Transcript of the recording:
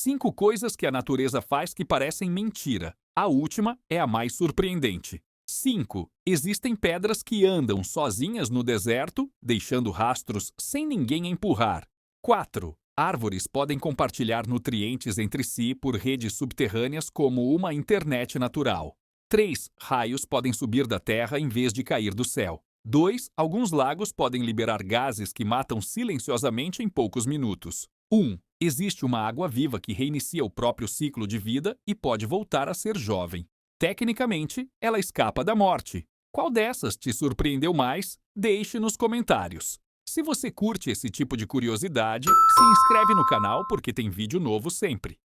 5 coisas que a natureza faz que parecem mentira. A última é a mais surpreendente. 5. Existem pedras que andam sozinhas no deserto, deixando rastros sem ninguém empurrar. 4. Árvores podem compartilhar nutrientes entre si por redes subterrâneas como uma internet natural. 3. Raios podem subir da terra em vez de cair do céu. 2. Alguns lagos podem liberar gases que matam silenciosamente em poucos minutos. 1. Existe uma água viva que reinicia o próprio ciclo de vida e pode voltar a ser jovem. Tecnicamente, ela escapa da morte. Qual dessas te surpreendeu mais? Deixe nos comentários. Se você curte esse tipo de curiosidade, se inscreve no canal porque tem vídeo novo sempre.